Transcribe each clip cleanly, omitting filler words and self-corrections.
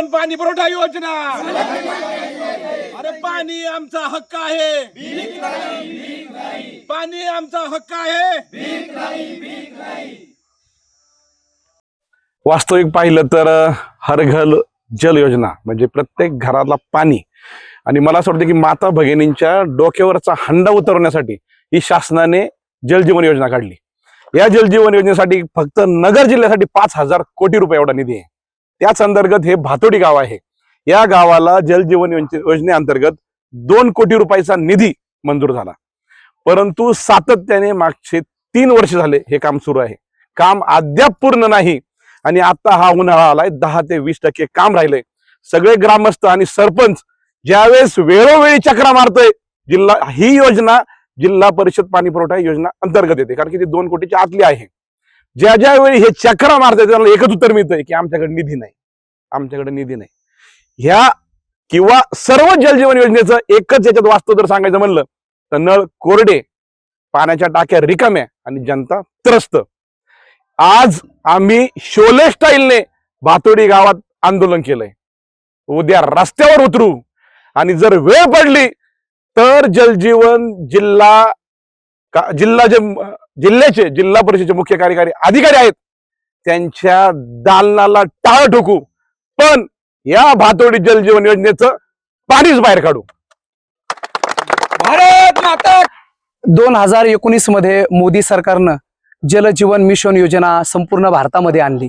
पाणी पुरवठा योजना, अरे पाणी आमचा हक्क आहे, पाणी आमचा हक्क आहे. वास्तविक पाहिलं तर हर घर जल योजना म्हणजे प्रत्येक घराला पाणी, आणि मला असं वाटतं की माता भगिनींच्या डोक्यावरचा हंडा उतरवण्यासाठी ही शासनाने जल जीवन योजना काढली. या जल जीवन योजनेसाठी फक्त नगर जिल्ह्यासाठी 5,000 कोटी रुपये एवढा निधी आहे. त्याच अंतर्गत हे भातोडी गाव आहे. या गावाला जल जीवन योजनेअंतर्गत 2 कोटी रुपयाचा निधी मंजूर झाला, परंतु सातत्याने मागचे 3 वर्ष झाले हे काम सुरू आहे. काम अद्याप पूर्ण नाही आणि आता हा उन्हाळा आलाय, 10 ते 20% काम राहिलंय. सगळे ग्रामस्थ आणि सरपंच ज्यावेळेस वेळोवेळी चक्रा मारतोय, ही योजना जिल्हा परिषद पाणी पुरवठा योजना अंतर्गत येते, कारण की ती 2 कोटीच्या आतली आहे. ज्या ज्यावेळी हे चक्रा मारतोय त्याला एकच उत्तर मिळतंय की आमच्याकडे निधी नाही, आमच्याकडे निधी नाही. ह्या किंवा सर्व जलजीवन योजनेचं एकच याच्यात वास्तव जर सांगायचं म्हणलं तर नळ कोरडे, पाण्याच्या टाक्या रिकाम्या आणि जनता त्रस्त. आज आम्ही शोले स्टाईलने भातोडी गावात आंदोलन केलंय. उद्या रस्त्यावर उतरू आणि जर वेळ पडली तर जलजीवन जिल्ह्याचे जिल्हा परिषदेचे मुख्य कार्यकारी अधिकारी आहेत त्यांच्या दालनाला टाळ ठोकू, पण या भातोडी जलजीवन योजनेचं पाणीच बाहेर काढू. भारत माता. 2019 मध्ये मोदी सरकारनं जलजीवन मिशन योजना संपूर्ण भारतामध्ये आणली,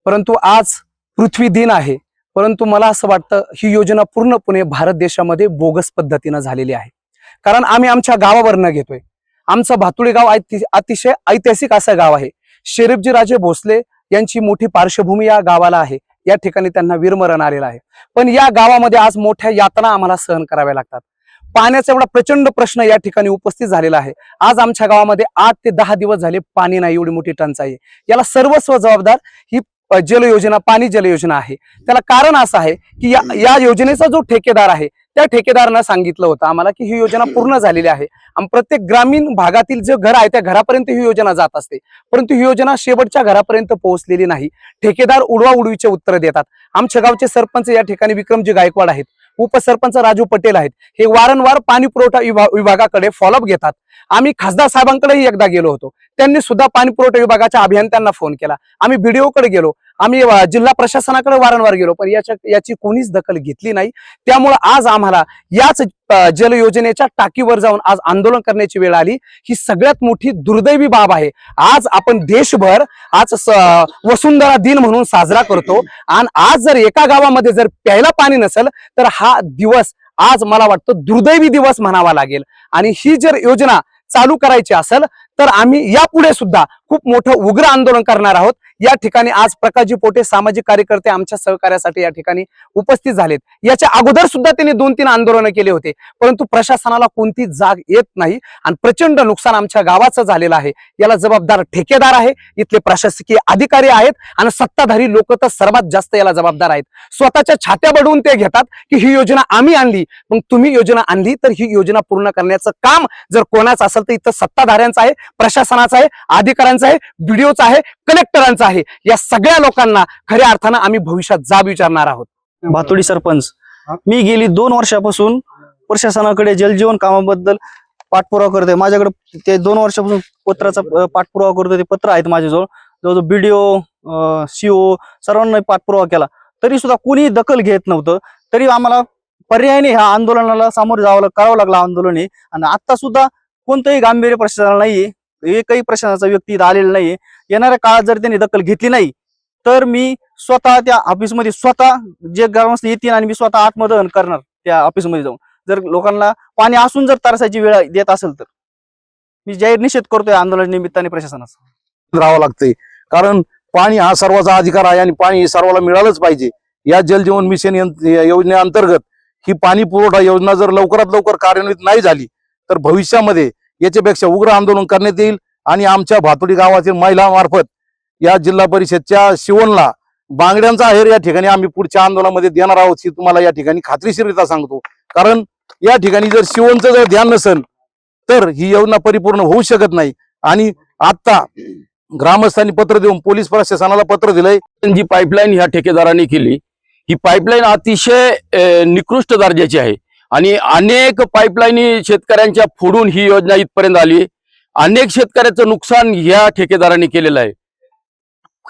परंतु आज पृथ्वी दिन आहे, परंतु मला असं वाटतं ही योजना पूर्णपणे भारत देशामध्ये बोगस पद्धतीनं झालेली आहे. कारण आम्ही आमच्या गावावरनं घेतोय. आमचं भातोडी गाव अतिशय ऐतिहासिक असं गाव आहे. शरीफजी राजे भोसले यांची मोठी पार्श्वभूमी या गावाला आहे. या ठिकाणी त्यांना वीरमरण आलेलं आहे. पण या गावामध्ये आज मोठ्या यातना आम्हाला सहन कराव्या लागतात. पाण्याचा एवढा प्रचंड प्रश्न या ठिकाणी उपस्थित झालेला आहे. आज आमच्या गावामध्ये 8 ते 10 दिवस झाले पाणी नाही, एवढी मोठी टंचाई आहे. याला सर्वस्व जबाबदार ही जल योजना, पाणी जल योजना आहे. त्याला कारण असं आहे की या योजनेचा जो ठेकेदार आहे त्या ठेकेदारानं सांगितलं होतं आम्हाला की ही योजना पूर्ण झालेली आहे आणि प्रत्येक ग्रामीण भागातील जे घर आहे त्या घरापर्यंत ही योजना जात असते, परंतु ही योजना शेवटच्या घरापर्यंत पोहोचलेली नाही. ठेकेदार उडवाउडवीचे उत्तर देतात. आमच्या गावचे सरपंच या ठिकाणी विक्रमजी गायकवाड आहेत, उपसरपंच राजू पटेल आहेत. हे वारंवार पाणी पुरवठा विभागाकडे फॉलोअप घेतात. आम्ही खासदार साहेबांकडेही एकदा गेलो होतो, त्यांनी सुद्धा पाणी पुरवठा विभागाच्या अभियंत्यांना फोन केला. आम्ही बीडीओकडे गेलो, आम्ही जिल्हा प्रशासनाकडे वारंवार गेलो, पण याची कोणीच दखल घेतली नाही. त्यामुळे आज आम्हाला याच जल योजनेच्या टाकीवर जाऊन आज आंदोलन करण्याची वेळ आली. ही सगळ्यात मोठी दुर्दैवी बाब आहे. आज आपण देशभर आज वसुंधरा दिन म्हणून साजरा करतो आणि आज जर एका गावामध्ये जर प्यायला पाणी नसेल तर हा दिवस आज मला वाटतं दुर्दैवी दिवस म्हणावा लागेल. आणि ही जर योजना चालू करायची असेल तर आम्ही यापुढे सुद्धा खूप मोठं उग्र आंदोलन करणार आहोत. या ठिकाणी आज प्रकाशजी पोटे सामाजिक कार्यकर्ते आमच्या सहकार्यासाठी या ठिकाणी उपस्थित झालेत. याच्या अगोदर सुद्धा त्यांनी 2-3 आंदोलनं केले होते, परंतु प्रशासनाला कोणती जाग येत नाही आणि प्रचंड नुकसान आमच्या गावाचं झालेलं आहे. याला जबाबदार ठेकेदार आहे, इथले प्रशासकीय अधिकारी आहेत आणि सत्ताधारी लोक तर सर्वात जास्त याला जबाबदार आहेत. स्वतःच्या छात्या बडवून ते घेतात की ही योजना आम्ही आणली. मग तुम्ही योजना आणली तर ही योजना पूर्ण करण्याचं काम जर कोणाचं असेल तर इथं सत्ताधाऱ्यांचं आहे, प्रशासनाचं आहे, अधिकाऱ्यांचं आहे, बीडीओचं आहे, कलेक्टरांचं आहे. या सगळ्या लोकांना खऱ्या अर्थानं आम्ही भविष्यात जाब विचारणार आहोत. भातोडी सरपंच मी गेली 2 वर्षापासून प्रशासनाकडे जलजीवन कामाबद्दल पाठपुरावा करते. माझ्याकडे ते 2 वर्षापासून पत्राचा पाठपुरावा करतो. ते पत्र आहेत माझ्याजवळ. जवळजवळ बीडीओ, सीओ सर्वांना पाठपुरावा केला, तरी सुद्धा कोणी दखल घेत नव्हतं. तरी आम्हाला पर्यायाने ह्या आंदोलनाला सामोरं करावं लागलं आंदोलन हे. आणि आता सुद्धा कोणतंही गांभीर्य प्रशासनाला नाहीये, एकही प्रशासनाचा व्यक्ती इथं आलेला नाहीये. येणाऱ्या काळात जर त्यांनी दखल घेतली नाही तर मी स्वतः त्या ऑफिसमध्ये स्वतः जे ग्रामस्थ येतील आणि मी स्वतः आत्मदहन करणार त्या ऑफिसमध्ये जाऊन. जर लोकांना पाणी असून जर तरसायची वेळ देत असेल तर मी जाहीर निषेध करतोय आंदोलन निमित्ताने प्रशासनाचा. राहावं लागतंय, कारण पाणी हा सर्वांचा अधिकार आहे आणि पाणी सर्वांना मिळालंच पाहिजे. या जलजीवन मिशन योजनेअंतर्गत ही पाणी पुरवठा योजना जर लवकरात लवकर कार्यान्वित नाही झाली तर भविष्यामध्ये याच्यापेक्षा उग्र आंदोलन करण्यात येईल. आणि आमच्या भातोडी गावातील महिलांमार्फत या जिल्हा परिषदच्या शिवणला बांगड्यांचा आहेर या ठिकाणी आम्ही पुढच्या आंदोलनामध्ये देणार आहोत ही तुम्हाला या ठिकाणी खात्रीशीररित्या सांगतो. कारण या ठिकाणी जर शिवणचं जर ध्यान नसेल तर ही योजना परिपूर्ण होऊ शकत नाही. आणि आता ग्रामस्थांनी पत्र देऊन पोलीस प्रशासनाला पत्र दिलंय. जी पाईपलाईन ह्या ठेकेदारांनी केली ही पाईपलाईन अतिशय निकृष्ट दर्जाची आहे आणि अनेक पाईपलाईनी शेतकऱ्यांच्या फोडून ही योजना इथपर्यंत आली. अनेक शेतकऱ्याचं नुकसान ह्या ठेकेदारांनी केलेलं आहे.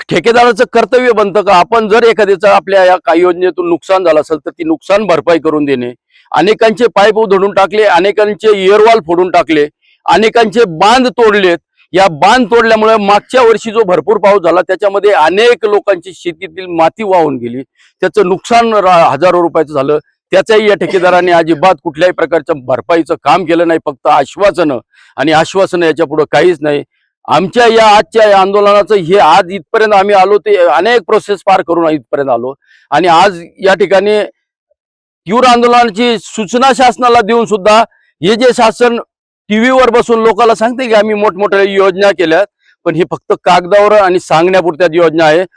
ठेकेदाराचं कर्तव्य बनतं का आपण जर एखाद्याचं आपल्या या काही योजनेतून नुकसान झालं असेल तर ती नुकसान भरपाई करून देणे. अनेकांचे पाईप उधळून टाकले, अनेकांचे इयरवॉल फोडून टाकले, अनेकांचे बांध तोडलेत. या बांध तोडल्यामुळे मागच्या वर्षी जो भरपूर पाऊस झाला त्याच्यामध्ये अनेक लोकांची शेतीतील माती वाहून गेली. त्याचं नुकसान हजारो रुपयाचं झालं. त्याचाही या ठेकेदारांनी अजिबात कुठल्याही प्रकारच्या भरपाईचं काम केलं नाही. फक्त आश्वासनं आणि आश्वासनं, याच्या पुढे काहीच नाही. आमच्या या आजच्या या आंदोलनाचं हे आज इथपर्यंत आम्ही आलो ते अनेक प्रोसेस पार करून इथपर्यंत आलो आणि आज या ठिकाणी तीव्र आंदोलनाची सूचना शासनाला देऊन सुद्धा हे जे शासन टीव्हीवर बसून लोकांना सांगते की आम्ही मोठमोठ्या योजना केल्यात, पण हे फक्त कागदावर आणि सांगण्यापुरत्या योजना आहे.